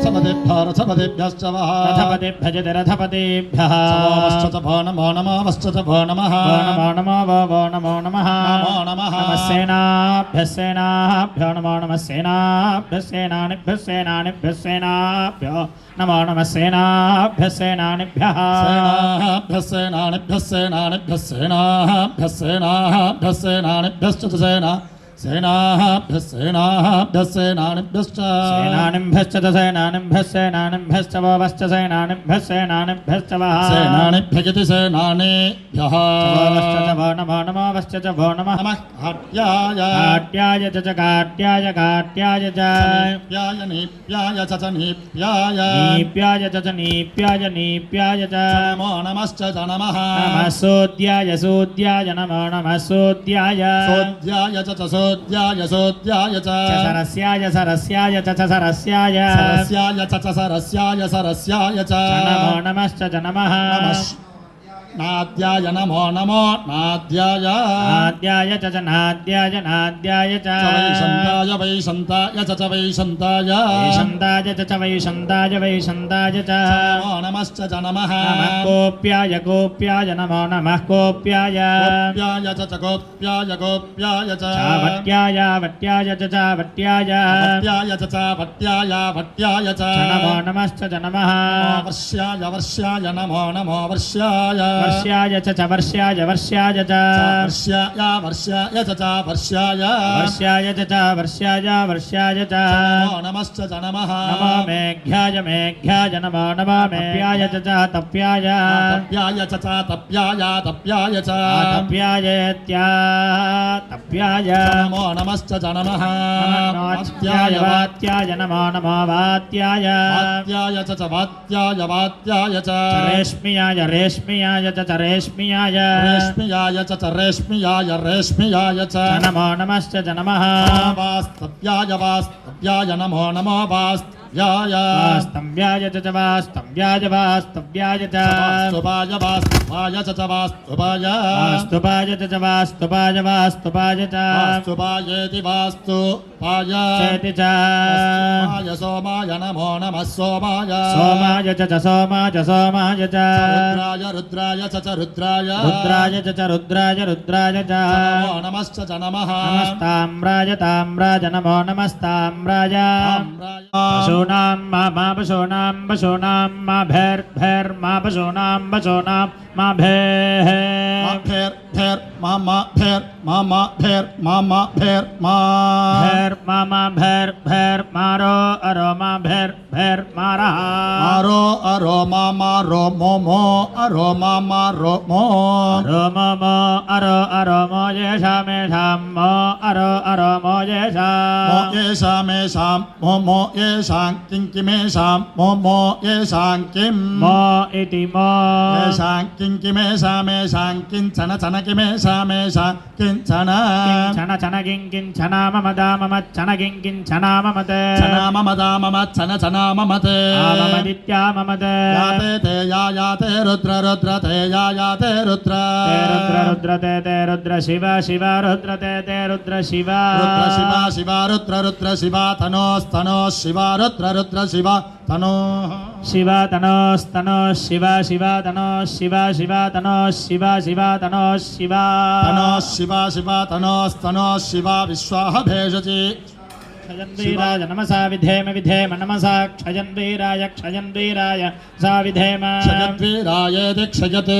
रथपतिभ्यश्च वः रथपतिभ्यजति रथपतिभ्यः भो नमो नमोऽवश्च भो नमः नमो नमो वो नमो नमः नमो नमः सेनाभ्यः सेनाभ्यो नमो नमः सेनाभ्यः सेनानिभ्यः सेनानिभ्यः सेनाभ्यो नमो नमः सेनाभ्यः सेनानिभ्यः सेनाभ्यः सेनानिभ्यः सेनानिभ्यः सेनाभ्यः सेनाभ्यः सेनानिभ्यश्च सेना सेनाभ्यः सेनाभ्यः सेनानिभ्यश्च सेनानिभ्यश्च सेनानिभ्यः सेनानिभ्यश्च वश्च सेनानिभ्यः सेनानिभ्यश्च वः सेनानिभ्यजति सेनानेभ्यः वो नमो नमो वश्च च वो नमः काट्याय काट्याय च काट्याय काट्याय च नीप्याय नीप्याय च नीप्याय नीप्याय च नीप्याय नीप्याय च नमो नमश्च च नमः नमः सोद्याय सोद्याय नमो नमः सोद्याय सोद्याय च सोद्याय सोद्याय च सरस्याय सरस्याय च सरस्याय सरस्याय च सरस्याय सरस्याय च नमो नमश्च च नमः नाद्याय नमो नमो नाद्याय नाद्याय च नाद्याय नाद्याय च वैशन्ताय वैशन्ताय च वैशन्ताय वैशन्ताय च वैशन्ताय वैशन्ताय च नमो नमश्च च नमः कोप्याय कोप्याय नमो नमः कोप्याय कोप्याय च गोप्याय गोप्याय च वट्याय वट्याय च वट्याय वट्याय च वट्याय वट्याय च नमो नमश्च च नमः वर्ष्याय वर्ष्याय नमो नमो वर्ष्याय वर्ष्याय च वर्ष्याय वर्ष्याय च वर्ष्याय वर्ष्याय च वर्ष्याय वर्ष्याय च वर्ष्याय वर्ष्याय च नमो नमश्च च नमः नमो मेघ्याय मेघ्याय नमो नमो मेघ्याय च तप्याय तप्याय च तप्याय तप्याय च तप्यायत्या तप्याय नमो नमश्च च नमः वात्याय वात्याय नमो नमो वात्याय वात्याय च वात्याय वात्याय च रेश्म्याय रेश्म्याय च रेश्म्याय रेश्म्याय च रेश्म्याय रेश्म्याय च नमो नमश्च च नमः वास्तव्याय वास्तव्याय नमो नमो वास्तव्याय वास्तव्याय च वास्तव्याय वास्तव्याय च वास्तुपाय वास्तुपाय च वास्तुपाय वास्तुपाय च वास्तुपाय वास्तुपाय च वास्तुपायेति वास्तुपाय चेति च सोमाय नमो नमः सोमाय सोमाय च सोमाय सोमाय च रुद्राय रुद्राय च रुद्राय रुद्राय च रुद्राय रुद्राय च नमो नमश्च च नमः नमस्ताम्राय ताम्राय नमो नमस्ताम्राय पशूनां मा पशूनां पशूनां मा भैर्भैर्मा पशूनां पशूनां मा भैर् भेर भेर मामा भेर मामा भेर मामा भेर मा भैर मामा भैर भैर मारो अरो मा भैर भैर मारा मारो अरो मामा रो मोमो अरो मामा रो मो रो मो अरो अरो मो येषा मेषां मो अरो अरो मो येषा मो येषा मेषां मो येषां किं किमेषां मो येषां किं मो इति मो येषां किं किमेषां मेषां किञ्चन चन किमेषां मेषां किञ्चन छन छन किं किञ्चन मम दा मम छन किं किञ्चन मम ते छन मम दा मम छन छन मम ते ममदित्या मम ते याते ते याते रुद्र रुद्र ते याते रुद्र रुद्र रुद्र ते रुद्र शिव शिव रुद्र ते रुद्र शिव रुद्र शिवा शिवा रुद्र रुद्र शिवा तनोस्तनो शिवा रुद्र रुद्र शिवा तनो शिवा तनोस्तनो शिव शिव तनो शिव शिव तनो शिव शिव तनो शिव तनो शिवा शिवा तनोस्तनो शिवा विश्वाह भेषति क्षयन् वीराय नमसा विधेम विधेम नमसा क्षयन् वीराय क्षयन् वीराय सा विधेम क्षयद्वीरायेति क्षयते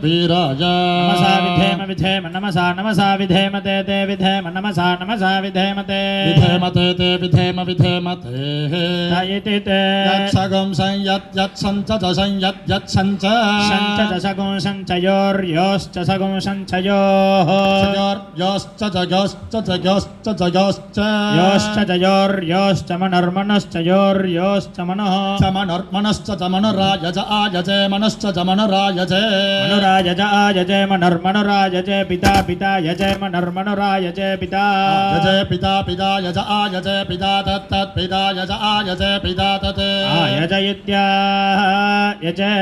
वीराय नमसा विधेम विधेम नमसा नमसा विधेम ते विधेम नमसा नमसा विधेम ते ते विधेम विधेम ते इति ते यत्सगं संयत् संयत् सगुं संचयोर्योश्च सगुं संचयोः योश्च जयोश्च जयोश्च जयोश्च योश्च जयोर्योश्च मनोर्मनश्च योर्योश्च मनः च मनोर्मनश्च च मनोरायज आयजे मनश्च च मनोरायजे मनुरायज आयजे मनोर्मनुरायजे पिता पिता यजे मनोर्मनुरायजे पिता यजे पिता पिता यज आयजे पिता तत् पिता यज आयजे पिता तत् आयज इत्यायजे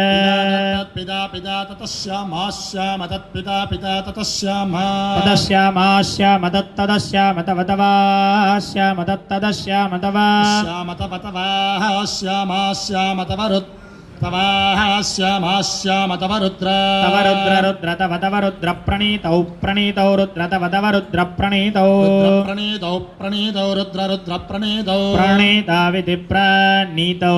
पिता पिता ततश्यामाश्याम तत्पिता पिता ततश्याम तदस्यामास्याम तत्तदस्याम तवतवास्याम तदश्याम तत्तदश्याम तव श्यामतवतवाः श्यामाश्यामतवरुत्तवाः श्यामाश्यामतवरुद्र तव रुद्र रुद्र तव तव रुद्र प्रणीतौ प्रणीतौ रुद्र तव तव रुद्र प्रणीतौ प्रणीतौ प्रणीतौ रुद्र रुद्र प्रणीतौ प्रणीताविति प्रणीतौ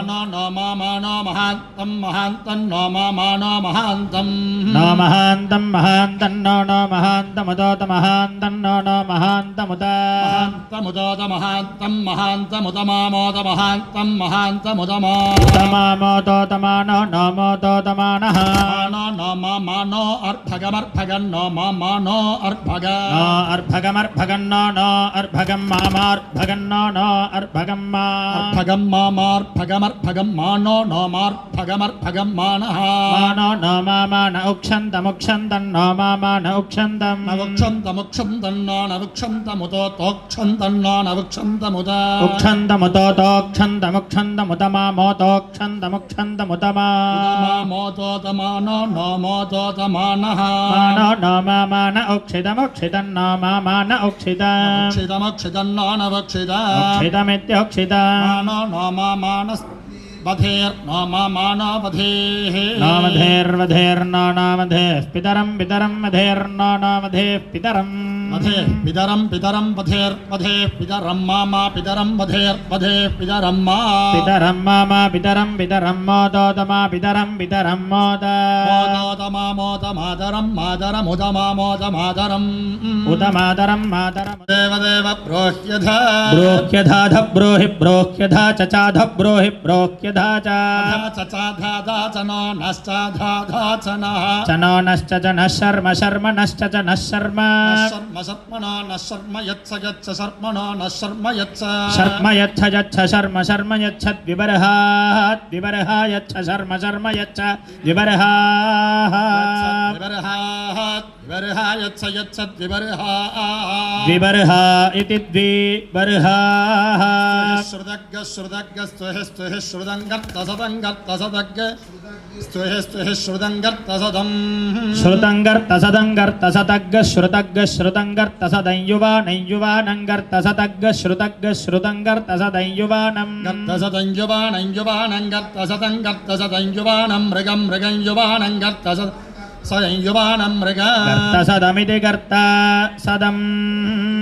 नो नो मानो महान्तं महान्तं नो मानो महान्तं नो महान्तं महान्तं नो नो महान्तमुदोत महान्तं नो नो महान्तमुद महान्तमुदोत महान्तं महान्तमुदमामोद महान्तं महान्तमुदमा तमामोदोतमानो नो मोदोतमानः मानो नो मानो अर्भगमर्भगन् नो मानो अर्भग नो अर्भगमर्भगन् नो अर्भगं मामार्भगन् नो अर्भगं मा अर्भगं मामार्भगमर्भगं मानो नो मार्भगमर्भगं मानः मानो नो मामा न उक्षन्तमुक्षन्तं नो मामा न उक्षन्तं नवक्षन्तमुक्षन्तं नो नवक्षन्तमुतो तोक्षन्तं नो नवक्षन्तमुद उक्षन्तमुतो तोक्षन्तमुक्षन्तमुत मामोतोक्षन्तमुक्षन्तमुत मा मोतोतमानो नो मोतोतमानः मानो नो मामा न उक्षितमुक्षितं नो मामा न उक्षित क्षितमक्षितं नो नवक्षित उक्षितमित्युक्षित मानो नो मानस् वधेर्नो मानो वधेः नामधेर्वधेर्नो नामधेः पितरं पितरं वधेर्नो नामधेः पितरं वधे पितरं पितरं वधेर्वधे पितरं मामा पितरं वधेर्वधे पितरं मा पितरं मामा पितरं पितरं मोदोतमा पितरं पितरं मोद मोदोतमा मोदमादरं मादरमुदमा मोदमादरम् उदमादरं मादरं देवदेव प्रोह्यध ब्रोह्यधाध ब्रोहि ब्रोह्यधा चचाध ब्रोहि ब्रोह्यधा च चचाधा च नो नश्चाधा च नः चनो नश्च च नः शर्म शर्म नश्च च नः शर्म शर्म शर्मणो न शर्म यच्छ यच्छ शर्मणो न शर्म यच्छ शर्म यच्छ यच्छ शर्म शर्म यच्छद् विबर्हात् विबर्हा यच्छ शर्म शर्म यच्छ विबर्हात् विबर्हा यच्छ यच्छद् विबर्हा विबर्हा इति द्विबर्हाः श्रुतज्ञ श्रुतज्ञ स्तुः स्तुः श्रुतङ्गर्तसदङ्गर्तसदग् स्तुः स्तुः श्रुतङ्गर्तसदम् श्रुतङ्गर्तसदङ्गर्तसदग् श्रुतग् श्रुतङ्गर्तसदञ्युवानञ्युवानङ्गर्तसदग् श्रुतग् श्रुतङ्गर्तसदञ्युवानम् गर्तसदञ्युवानञ्युवानङ्गर्तसदङ्गर्तसदञ्युवानं मृगं मृगञ्युवानङ्गर्तस सदञ्युवानं मृग गर्तसदमिति गर्तसदम्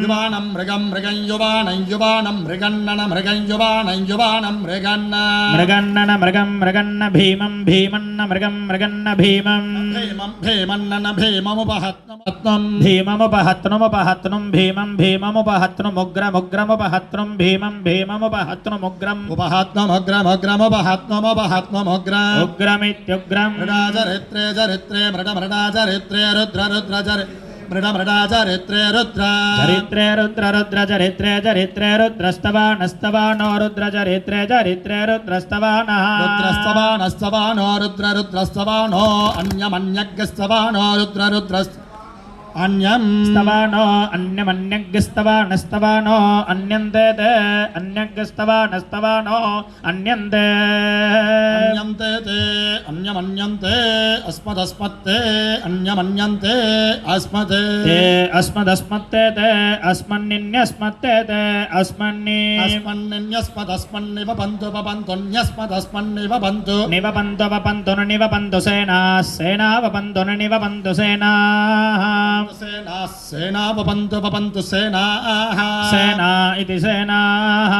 युवानं मृगं मृगञ्युवानञ्युवानं मृगन्नन मृगञ्युवानञ्युवानं मृगन्न मृगन्नन मृगं मृगन्न भीमं भीमन्न मृगं मृगन्न भीमं भीमं भीमन्नन भीममुपहत्नं भीममुपहत्नुमुपहत्नुं भीमं भीममुपहत्नुमुग्रमुग्रमुपहत्नुं भीमं भीममुपहत्नुमुग्रम् उपहत्नमुग्रमुपहत्नमुपहत्नमुग्र उग्रमित्युग्रम् मृडाचरित्रे चरित्रे मृडमृडाचरित्रे रुद्र रुद्र चरि मृडमृडाचरित्रे रुद्र चरित्रे रुद्र रुद्र चरित्रे चरित्रे रुद्रस्तवानस्तवानो रुद्र चरित्रे चरित्रे रुद्रस्तवानः रुद्रस्तवानस्तवानो रुद्र रुद्रस्तवानो अन्यमन्यग्स्तवानो रुद्र रुद्रस्त अन्यं स्तवानो अन्यमन्यग्स्तवानस्तवानो अन्यन्ते ते अन्यग्स्तवानस्तवानो अन्यन्ते अन्यन्ते ते अन्यमन्यन्ते अस्मदस्मत्ते अन्यमन्यन्ते अस्मते ते अस्मदस्मत्ते ते अस्मन्निन्यस्मत्ते ते अस्मन्नि अस्मन्निन्यस्मदस्मन्निव पन्तु पपन्तुन्यस्मदस्मन्निव पन्तु निवपन्तु वपन्तु न निवपन्तु सेना सेना वपन्तु न निवपन्तु सेनाः सेना सेना पपन्तु सेनाः सेना इति सेनाः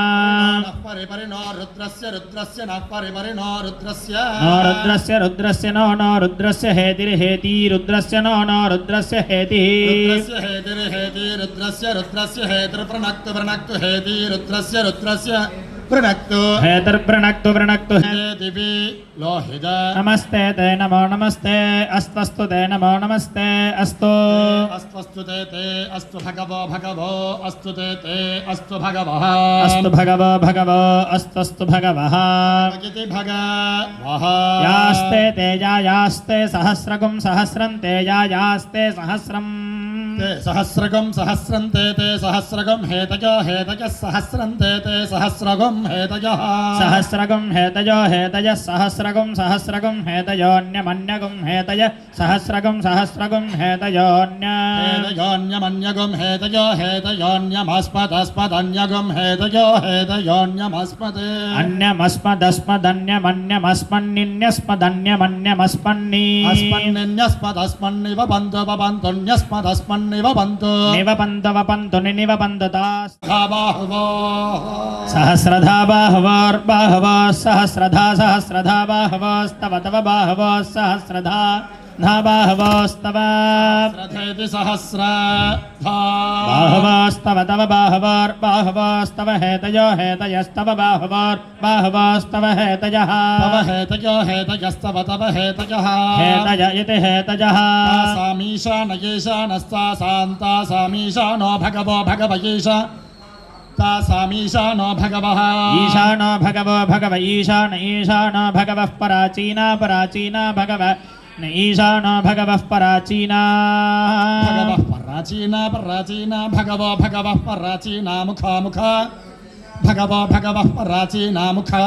नः परिपरिणो रुद्रस्य रुद्रस्य नः परिपरिणो रुद्रस्य नो रुद्रस्य रुद्रस्य नो नो रुद्रस्य हेतिर्हेति रुद्रस्य नो नो रुद्रस्य हेतिः रुद्रस्य हेतिर्हेति रुद्रस्य रुद्रस्य हेतिर्प्रणक्तु प्रणक्तु हेति रुद्रस्य रुद्रस्य प्रणक्तु हेतिर्प्रणक्तु प्रणक्तु दिवि लोहित नमस्ते ते नमो नमस्ते अस्तु ते नमो नमस्ते अस्तु अस्तु ते अस्तु भगवो भगवो अस्तु ते अस्तु भगवः अस्तु भगवो भगवो अस्तु भगवः इति भगवः यास्ते ते यास्ते सहस्रगुं सहस्रं ते यास्ते सहस्रम् ते सहस्रगं सहस्रं ते सहस्रगं हेतयो हेतयः सहस्रं ते सहस्रगं हेतयः सहस्रगं हेतयो हेतयः सहस्रगं सहस्रगं हेतयोऽन्यमन्यगं हेतय सहस्रगं सहस्रगं हेतयोऽन्य हेतयोऽन्यमन्यगं हेतयो हेतयोऽन्यमस्मदस्मदन्यगं हेतयो हेतयोऽन्यमस्मत् अन्यमस्मदस्मदन्यमन्यमस्मन्निन्यस्मदन्यमन्यमस्मन्नि अस्मन्निन्यस्मदस्मन्निव बन्धु बन्धुन्यस्मदस्मन्निव बन्धु निवपन्तु वपन्तु निवपन्तुतास् बाहुवो सहस्रधा बाहवोर्बाहवो सहस्रधा सहस्रधा बाहवोस्तव तव बाहवो सहस्रधा धा बाहवोस्तव सहस्रधेति सहस्रधा बाहवोस्तव तव बाहवोर्बाहवोस्तव हेतयो हेतयस्तव बाहवोर्बाहवोस्तव हेतयः तव हेतयो हेतयस्तव तव हेतयः हेतय इति हेतयः तासामीशानयेशानस्तासान्ता सामीशानो भगवो भगवयेश तासामीशानो भगवः ईशानो भगवो भगव ईशान ईशानो भगवः पराचीना पराचीना भगव न ईशानो भगवः पराचीना भगवः पराचीना पराचीना भगवो भगवः पराचीना मुखा मुखा भगवो भगवः पराचीना मुखा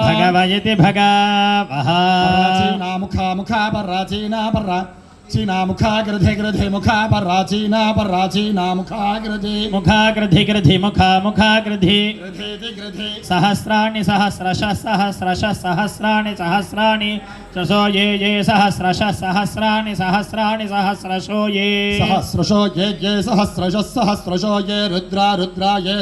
भगव इति भगवः पराचीना मुखा मुखा पराचीना पराचीना मुखा गृधे गृधे मुखा पराचीना पराचीना मुखा गृधे मुखा गृधि गृधि मुखा मुखा गृधि गृधेति गृधे सहस्राणि सहस्रशः सहस्रशः सहस्राणि सहस्राणि शशो ये सहस्रशः सहस्राणि सहस्राणि सहस्रशो ये सहस्रशो ये सहस्रशः सहस्रशो ये रुद्रा रुद्रा ये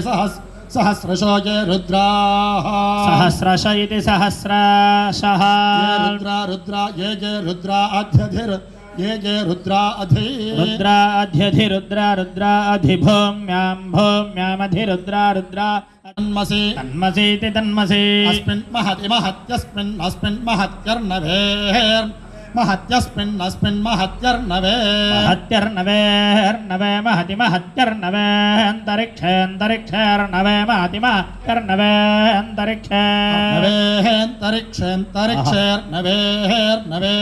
सहस्रशो ये रुद्राः सहस्रश इति सहस्रशः ये रुद्रा रुद्रा ये रुद्रा अध्यधिर् ये रुद्रा अधि रुद्रा अध्यधि रुद्रा रुद्रा अधिभूम्यां भूम्यामधि रुद्रा रुद्रा तन्मसि तन्मसीति तन्मसि अस्मिन् महति महत्यस्मिन् अस्मिन् महत्यर्नवेर् महत्यस्मिन् महत्यर्नवे महत्यर्नवेर्नवे महति महत्यर्नवे अन्तरिक्षेऽन्तरिक्षेर्नवे महति महत्यर्नवे अन्तरिक्षे नवेऽन्तरिक्षेऽन्तरिक्षेर्नवेर्नवे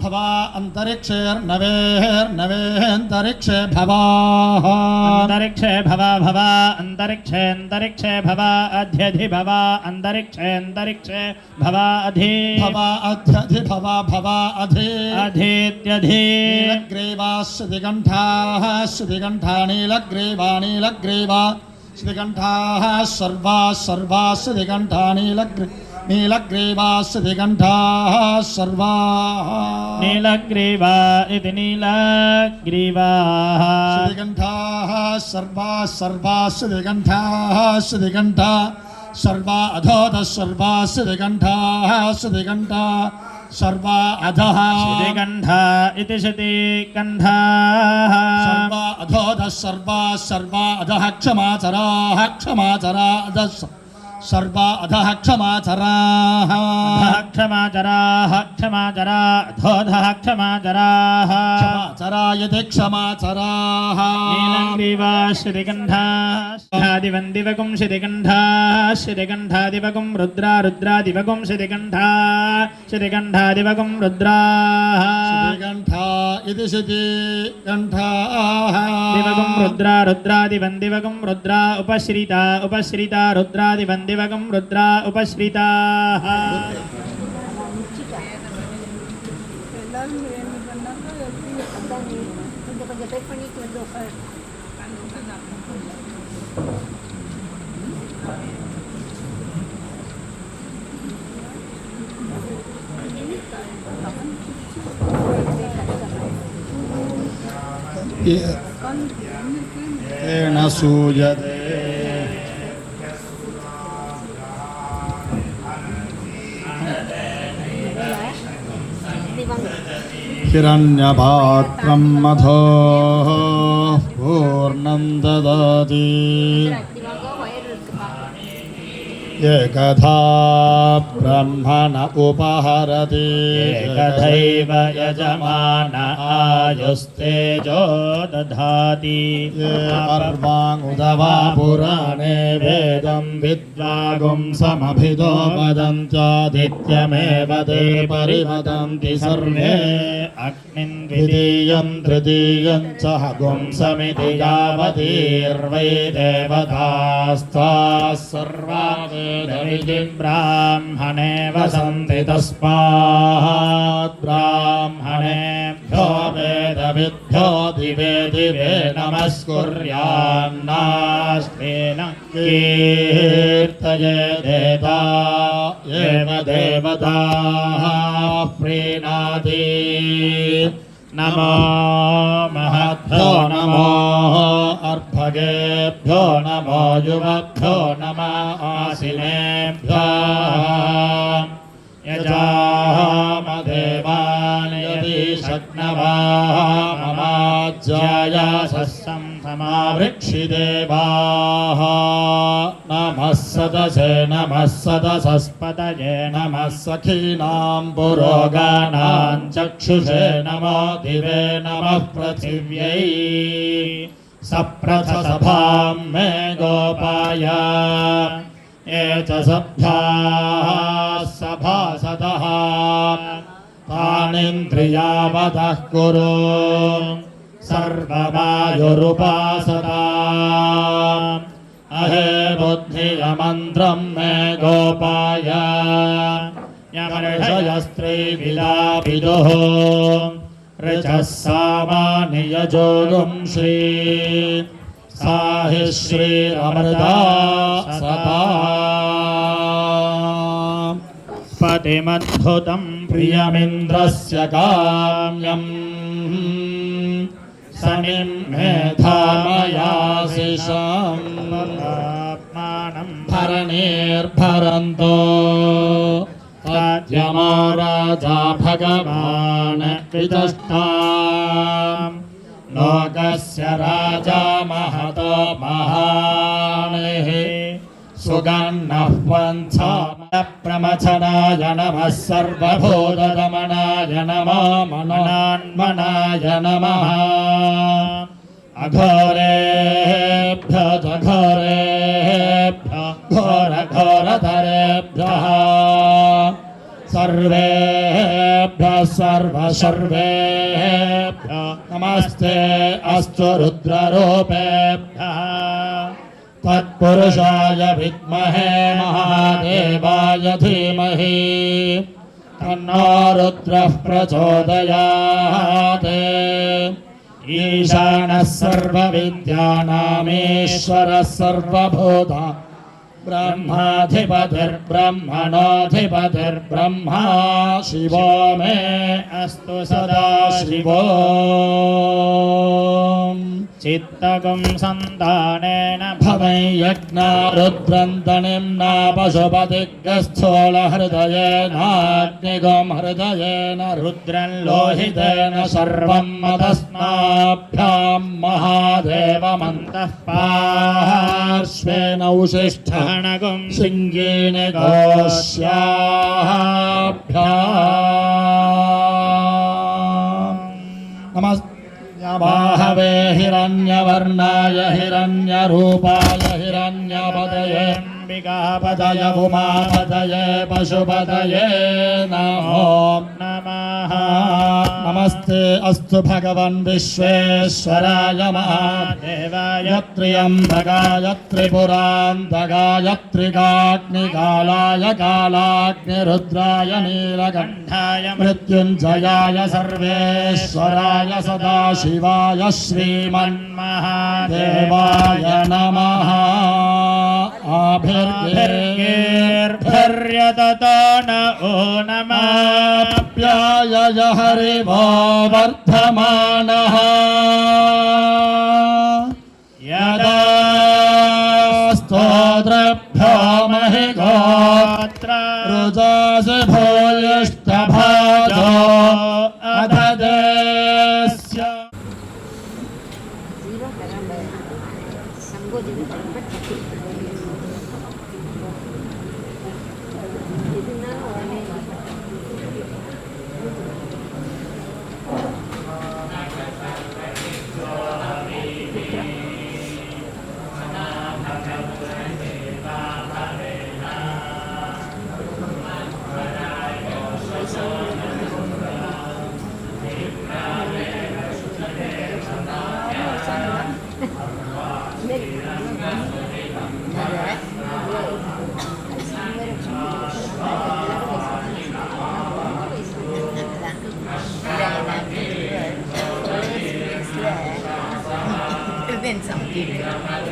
भवा अन्तरिक्षेर्नवेर्नवेऽन्तरिक्षे भवाः अन्तरिक्षे भवा भवा अन्तरिक्षेऽन्तरिक्षे भवा अध्यधि भवा अन्तरिक्षेऽन्तरिक्षे भवा अधि भवा अध्यधि भवा भवा अधि अधीत्यधि नीलग्रीवा श्रुतिकण्ठाः श्रुतिकण्ठा नीलग्रीवा नीलग्रीवा श्रुतिकण्ठाः सर्वा सर्वा श्रुतिकण्ठा नीलग्रीवा श्रुतिकण्ठाः सर्वाः नीलग्रीवा इति नीलग्रीवाः श्रुतिकण्ठाः सर्वा सर्वा श्रुतिकण्ठाः श्रुतिकण्ठा सर्वा अधोतः सर्वा श्रुतिकण्ठाः श्रुतिकण्ठा सर्वा अधः श्रुतिकण्ठा इति श्रुतिकण्ठाः सर्वा अधोतः सर्वा सर्वा अधः क्षमाचराः क्षमाचरा अधः सर्वा अधः क्षमाचराः क्षमाचराः क्षमाचरा अधोधः क्षमाचराः क्षमाचरा यदि क्षमाचराः नीलग्रीवा श्रुतिकण्ठादिवं दिवकुं श्रुतिकण्ठादिवकुं रुद्रा रुद्रादिवकुं श्रुतिकण्ठादिवकुं रुद्राः श्रुतिकण्ठा इति श्रुतिकण्ठाः दिवकुं रुद्रा रुद्रादिवं दिवकुं रुद्रा उपश्रिता उपश्रिता रुद्रादिवं दिवकुं रुद्रा उपश्रिताः येन सूयते हिरण्यपात्रं मधो पूर्णं ददाति एकधा ब्रह्मण उपहरति एकथैव यजमान आयुस्तेजो दधाति पर्वाङ्मुदवा पुराणे वेदं विद्वागुं समभिदो वदन्त्यादित्यमेव ते परिवदन्ति सर्वे अग्निन् द्वितीयं तृतीयं च गुंसमिति यावतीर्वै देवतास्ताः सर्वा वेदमिति ब्राह्मणे वसन्ति तस्मात् ब्राह्मणेभ्यो वेदविद्भ्यो दिवे दिवे नमस्कुर्यान्नास्तेन कीर्तयेदेता एव देवताः प्रीणाति नमो महद्भ्यो नमो अर्भगेभ्यो नमो युवभ्यो नमः आसिनेभ्यः यजामदेवान् यदि शक्नवाः ममाज्याय सस्सं समावृक्षिदेवाः नमः सदसे नमः सदसस्पतये नमः सखीनां पुरोगानां चक्षुषे नमो दिवे नमः पृथिव्यै सप्रथसभां मे गोपाय ये च सभ्याः सभासदः तानीन्द्रियावतः कुरु सर्ववायुरुपासदा अहे बुद्धियमन्त्रं मे गोपाय यमर्षयस्त्रीविदाविदुः ऋचः सामानियजोगुं श्री साहि श्रीरमृता सदा पतिमद्भुतं प्रियमिन्द्रस्य काम्यम् सनिं मेधामयाशिषम् भरणीर्भरन्तो तद्यमो राजा भगवान् वितष्टाम् लोकस्य राजा महतो महानिः सुगन्नः पन्थाप्रमथनाय नमः सर्वभूतदमनाय नमो मनोन्मनाय नमः अघोरेभ्यो च घोरेभ्यो घोरघोरधरेभ्यः सर्वेभ्यः सर्वेभ्यो नमस्ते अस्तु रुद्ररूपेभ्यः तत्पुरुषाय विद्महे महादेवाय धीमहि तन्नो रुद्रः प्रचोदयात् ईशानः सर्वविद्यानामीश्वरः सर्वभूता ब्रह्माधिपतिर्ब्रह्मणोऽधिपतिर्ब्रह्मा शिवो मे अस्तु सदा शिवो चित्तगुं सन्तानेन भवै यज्ञा रुद्रन्तनिं न पशुपतिग्रस्थोलहृदयेनाग्निगुं हृदयेन रुद्रं लोहितेन सर्वं मदस्माभ्यां महादेवमन्तः पार्श्वेन उशिष्ठणगुं सिंहेन गोष्याभ्याम् नमः बाहवे हिरण्यवर्णाय हिरण्यरूपाय हिरण्यपतये अम्बिकापतये उमापतये पशुपतये नमो नमः नमस्ते अस्तु भगवन् विश्वेश्वराय महादेवाय त्र्यम्बकाय त्रिपुरान्तकाय त्रिकाग्निकालाय कालाग्निरुद्राय नीलकण्ठाय मृत्युञ्जयाय सर्वेश्वराय सदाशिवाय श्रीमन्महादेवाय नमः आभिर्गेर्भर्यततो न ओ नमाप्यायय हरिवो वर्धमानः यदा स्तोत्रभ्यो महि गोत्र रुजासि भूयिष्ठभाजो अददेस्य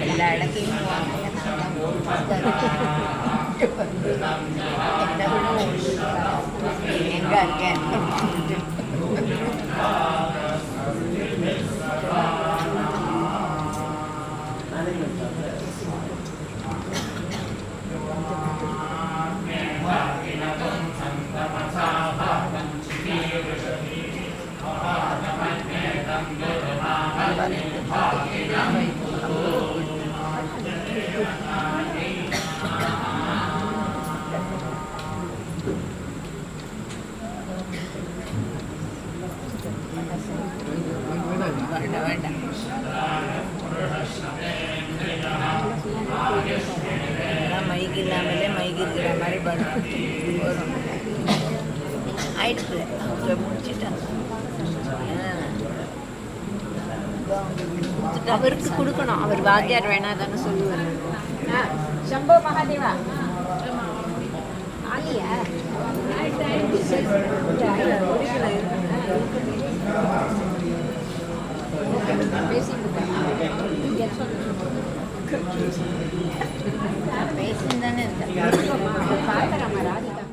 எல்லா இடத்தையும் எங்க இருக்கேன் வேண்டாம் மைக் இல்லாமலே மைக் இருக்கிற மாதிரி வரும் ஆயிடுச்சு முடிச்சுட்டேன் அவருக்கு கொடுக்கணும் அவர் வாத்தியார் வேணா தானே சொல்லுவார் சம்போ மகாதேவா ஆலியா பேசி தானே இருக்கேன் ராதிகா